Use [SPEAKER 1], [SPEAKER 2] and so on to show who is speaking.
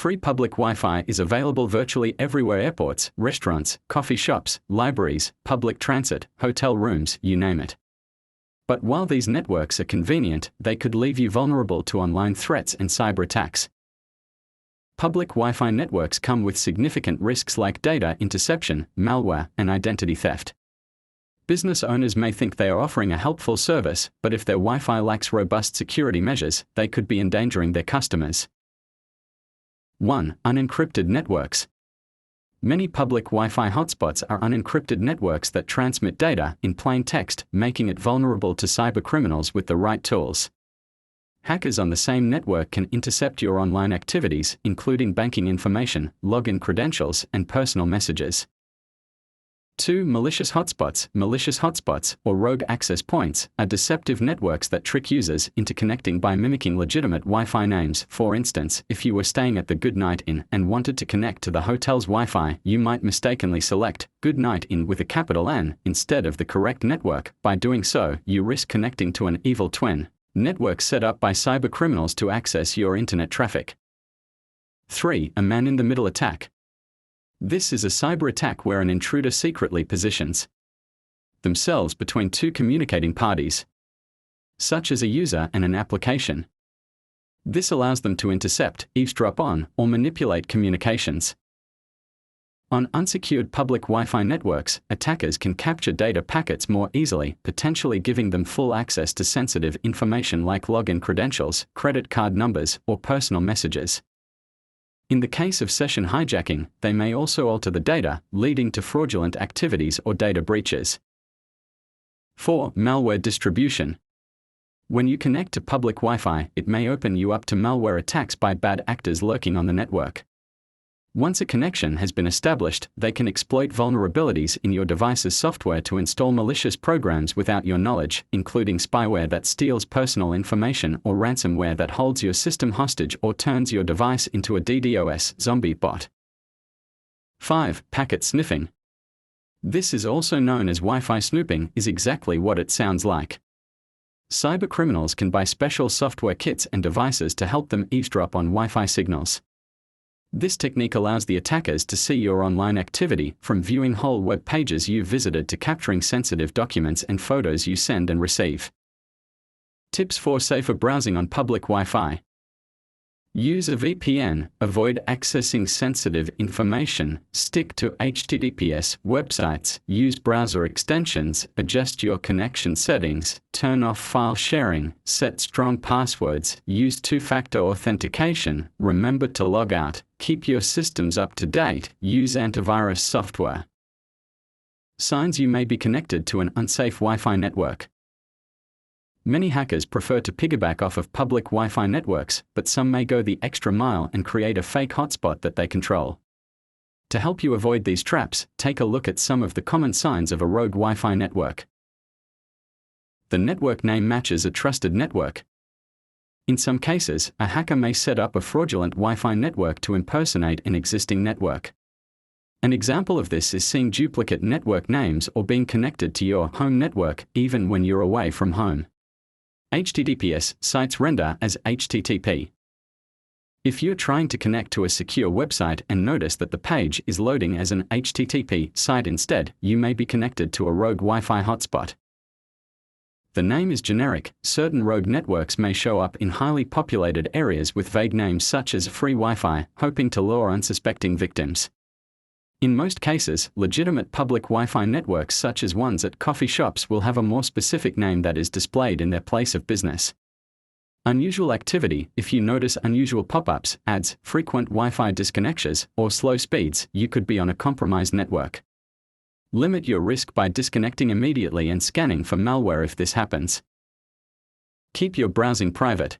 [SPEAKER 1] Free public Wi-Fi is available virtually everywhere: airports, restaurants, coffee shops, libraries, public transit, hotel rooms, you name it. But while these networks are convenient, they could leave you vulnerable to online threats and cyber attacks. Public Wi-Fi networks come with significant risks like data interception, malware, and identity theft. Business owners may think they are offering a helpful service, but if their Wi-Fi lacks robust security measures, they could be endangering their customers. 1. Unencrypted networks. Many public Wi-Fi hotspots are unencrypted networks that transmit data in plain text, making it vulnerable to cybercriminals with the right tools. Hackers on the same network can intercept your online activities, including banking information, login credentials, and personal messages. 2. Malicious hotspots. Malicious hotspots, or rogue access points, are deceptive networks that trick users into connecting by mimicking legitimate Wi-Fi names. For instance, if you were staying at the Goodnight Inn and wanted to connect to the hotel's Wi-Fi, you might mistakenly select Goodnight Inn with a capital N instead of the correct network. By doing so, you risk connecting to an evil twin network set up by cybercriminals to access your internet traffic. 3. A man-in-the-middle attack. This is a cyber attack where an intruder secretly positions themselves between two communicating parties, such as a user and an application. This allows them to intercept, eavesdrop on, or manipulate communications. On unsecured public Wi-Fi networks, attackers can capture data packets more easily, potentially giving them full access to sensitive information like login credentials, credit card numbers, or personal messages. In the case of session hijacking, they may also alter the data, leading to fraudulent activities or data breaches. 4. Malware distribution. When you connect to public Wi-Fi, it may open you up to malware attacks by bad actors lurking on the network. Once a connection has been established, they can exploit vulnerabilities in your device's software to install malicious programs without your knowledge, including spyware that steals personal information or ransomware that holds your system hostage or turns your device into a DDoS zombie bot. 5. Packet sniffing. This is also known as Wi-Fi snooping, is exactly what it sounds like. Cybercriminals can buy special software kits and devices to help them eavesdrop on Wi-Fi signals. This technique allows the attackers to see your online activity, from viewing whole web pages you visited to capturing sensitive documents and photos you send and receive. Tips for safer browsing on public Wi-Fi. Use a VPN, avoid accessing sensitive information, stick to HTTPS websites, use browser extensions, adjust your connection settings, turn off file sharing, set strong passwords, use two-factor authentication, remember to log out, keep your systems up to date, use antivirus software. Signs you may be connected to an unsafe Wi-Fi network. Many hackers prefer to piggyback off of public Wi-Fi networks, but some may go the extra mile and create a fake hotspot that they control. To help you avoid these traps, take a look at some of the common signs of a rogue Wi-Fi network. The network name matches a trusted network. In some cases, a hacker may set up a fraudulent Wi-Fi network to impersonate an existing network. An example of this is seeing duplicate network names or being connected to your home network, even when you're away from home. HTTPS sites render as HTTP. If you're trying to connect to a secure website and notice that the page is loading as an HTTP site instead, you may be connected to a rogue Wi-Fi hotspot. The name is generic. Certain rogue networks may show up in highly populated areas with vague names such as free Wi-Fi, hoping to lure unsuspecting victims. In most cases, legitimate public Wi-Fi networks such as ones at coffee shops will have a more specific name that is displayed in their place of business. Unusual activity. If you notice unusual pop-ups, ads, frequent Wi-Fi disconnections, or slow speeds, you could be on a compromised network. Limit your risk by disconnecting immediately and scanning for malware if this happens. Keep your browsing private.